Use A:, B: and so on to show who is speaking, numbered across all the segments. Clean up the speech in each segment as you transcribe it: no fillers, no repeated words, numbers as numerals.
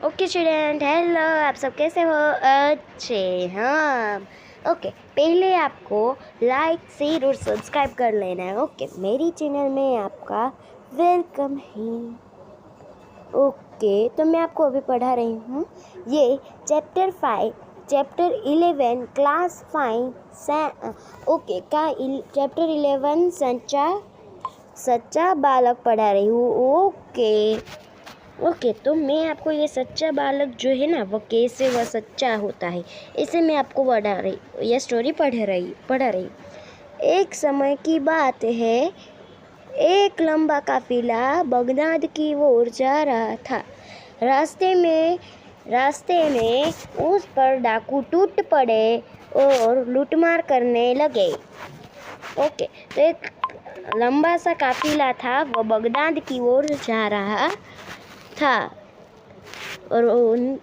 A: Okay student, hello, आप सब कैसे हो? अच्छे, हाँ। ओके, पहले आपको लाइक शेयर और सब्सक्राइब कर लेना है। ओके, मेरी चैनल में आपका वेलकम है। ओके, तो मैं आपको अभी पढ़ा रही हूँ ये चैप्टर 11 क्लास 5 ओके का चैप्टर 11 सच्चा बालक पढ़ा रही हूँ। ओके, तो मैं आपको ये सच्चा बालक जो है ना, वो कैसे वह सच्चा होता है, इसे मैं आपको ये स्टोरी पढ़ा रही। एक समय की बात है, एक लंबा काफिला बगदाद की ओर जा रहा था। रास्ते में उस पर डाकू टूट पड़े और लूटमार करने लगे। ओके, तो एक लंबा सा काफिला था, वो बगदाद की ओर जा रहा था और उन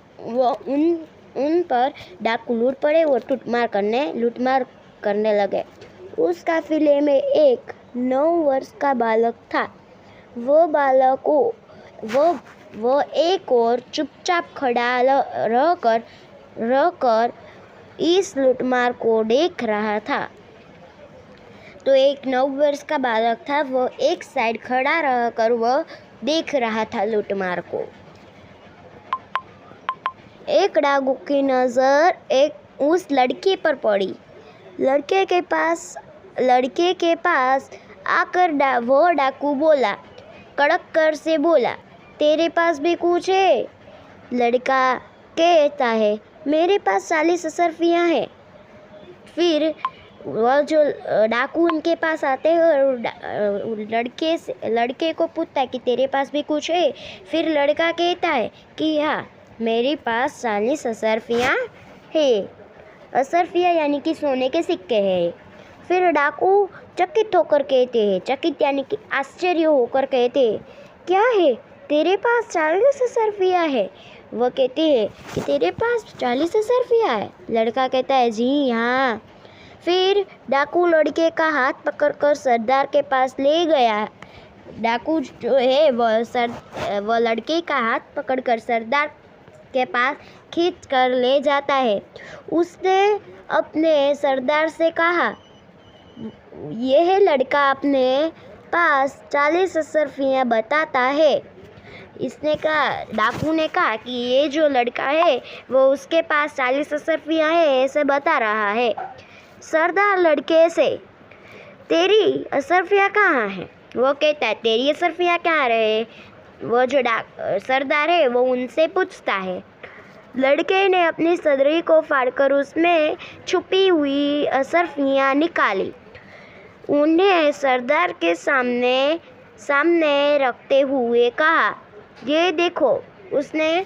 A: पर डाकू लूट पड़े और लूटमार करने लगे। उस काफिले में एक 9 वर्ष का बालक था। वो एक और चुपचाप खड़ा रहकर इस लूटमार को देख रहा था। तो एक 9 वर्ष का बालक था, वो एक साइड खड़ा रहकर वह देख रहा था लूटमार को। एक डाकू की नज़र उस लड़के पर पड़ी। लड़के के पास आकर वो डाकू बोला, कड़क कर से बोला, तेरे पास भी कुछ है? लड़का कहता है, मेरे पास 40 अशर्फियाँ हैं। फिर वह जो डाकू उनके पास आते हैं और लड़के को पूछता है कि तेरे पास भी कुछ है? फिर लड़का कहता है कि हाँ, मेरे पास 40 अशर्फियाँ है। अशर्फियाँ यानी कि सोने के सिक्के हैं। फिर डाकू चकित यानी कि आश्चर्य होकर कहते हैं, क्या है, तेरे पास 40 अशर्फियाँ है? वह कहते हैं कि तेरे पास 40 अशर्फियाँ है। लड़का कहता है, जी हाँ। फिर डाकू लड़के का हाथ पकड़कर सरदार के पास ले गया। डाकू जो है वह लड़के का हाथ पकड़कर सरदार के पास खींच कर ले जाता है। उसने अपने सरदार से कहा, यह लड़का अपने पास 40 अशर्फियाँ बताता है। डाकू ने कहा कि ये जो लड़का है वो उसके पास 40 अशर्फियाँ है ऐसे बता रहा है। सरदार लड़के से, तेरी अशर्फियाँ कहाँ हैं? वो कहता है, तेरी अशर्फियाँ कहाँ रहे? वो जो सरदार है वो उनसे पूछता है। लड़के ने अपनी सदरी को फाड़कर उसमें छुपी हुई अशर्फियाँ निकाली। उन्हें सरदार के सामने रखते हुए कहा, ये देखो। उसने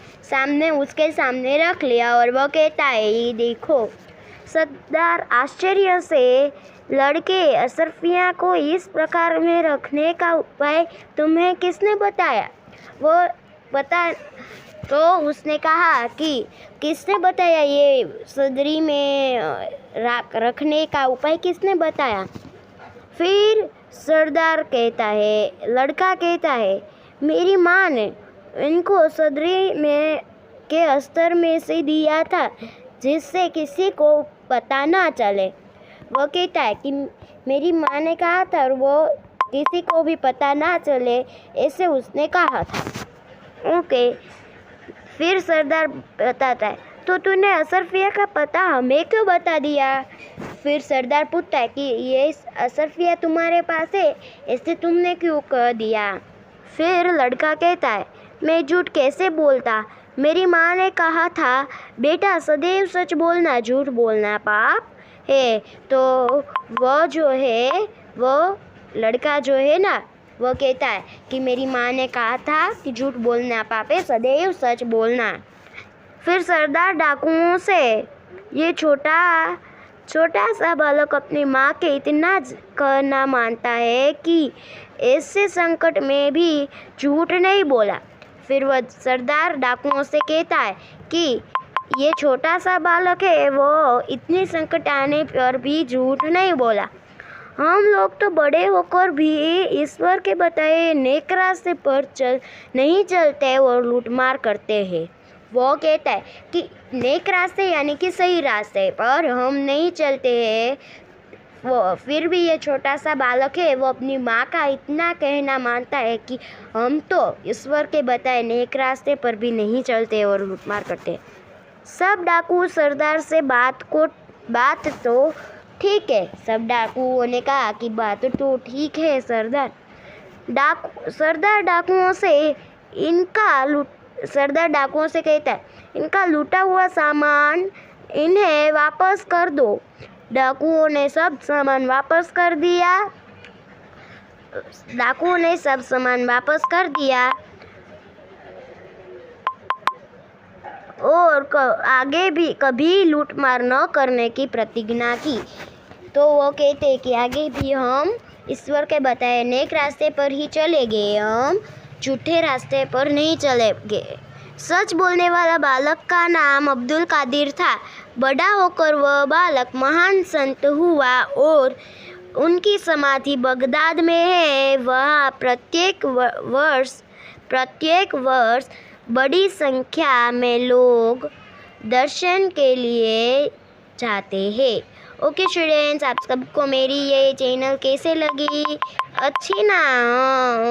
A: उसके सामने रख लिया और वह कहता है, ये देखो। सरदार आश्चर्य से, लड़के, अशर्फियाँ को इस प्रकार में रखने का उपाय तुम्हें किसने बताया? तो उसने कहा कि किसने बताया, ये सदरी में रखने का उपाय किसने बताया? फिर लड़का कहता है, मेरी माँ ने इनको सदरी में के अस्तर में से दिया था, जिससे किसी को पता ना चले। वो कहता है कि मेरी माँ ने कहा था और वो किसी को भी पता ना चले ऐसे उसने कहा था। ओके, फिर सरदार बताता है, तो तूने अशर्फिया का पता हमें क्यों बता दिया? फिर सरदार पूछता है कि ये अशर्फिया तुम्हारे पास है, ऐसे तुमने क्यों कह दिया? फिर लड़का कहता है, मैं झूठ कैसे बोलता? मेरी माँ ने कहा था, बेटा सदैव सच बोलना, झूठ बोलना पाप है। तो वो लड़का जो है ना, वो कहता है कि मेरी माँ ने कहा था कि झूठ बोलना पाप है, सदैव सच बोलना। फिर सरदार डाकुओं से, ये छोटा सा बालक अपनी माँ के इतना कहना मानता है कि ऐसे संकट में भी झूठ नहीं बोला। फिर वह सरदार डाकुओं से कहता है कि ये छोटा सा बालक है, वो इतनी संकट आने पर भी झूठ नहीं बोला। हम लोग तो बड़े होकर भी ईश्वर के बताए नेक रास्ते पर नहीं चलते और लूटमार करते हैं। वो कहता है कि नेक रास्ते यानी कि सही रास्ते पर हम नहीं चलते हैं। वो फिर भी ये छोटा सा बालक है, वो अपनी माँ का इतना कहना मानता है कि हम तो ईश्वर के बताए नेक रास्ते पर भी नहीं चलते और लूटमार करते। सब डाकू सरदार से बात तो ठीक है। सब डाकुओं ने कहा कि बात तो ठीक है सरदार। सरदार डाकुओं से कहता है, इनका लूटा हुआ सामान इन्हें वापस कर दो। डाकुओं ने सब सामान वापस कर दिया। और आगे भी कभी लूटमार न करने की प्रतिज्ञा की। तो वो कहते कि आगे भी हम ईश्वर के बताए नेक रास्ते पर ही चलेंगे, हम झूठे रास्ते पर नहीं चलेंगे। सच बोलने वाला बालक का नाम अब्दुल कादिर था। बड़ा होकर वह बालक महान संत हुआ और उनकी समाधि बगदाद में है। वहाँ प्रत्येक वर्ष बड़ी संख्या में लोग दर्शन के लिए जाते हैं। ओके स्टूडेंट्स, आप सबको मेरी ये चैनल कैसे लगी? अच्छी ना?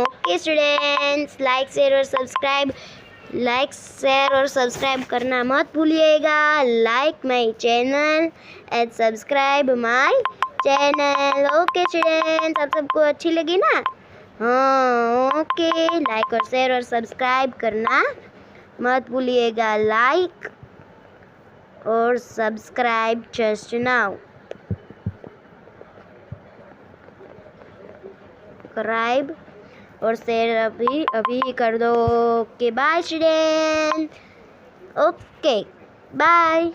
A: ओके स्टूडेंट्स, लाइक शेयर और सब्सक्राइब करना मत भूलिएगा। Like my channel and subscribe my channel. Okay students, आप सबको अच्छी लगी ना? हाँ ओके, लाइक और शेयर और सब्सक्राइब करना मत भूलिएगा। लाइक और सब्सक्राइब जस्ट नाउ। सब्सक्राइब और शेयर अभी कर दो। Okay bye student. Okay bye.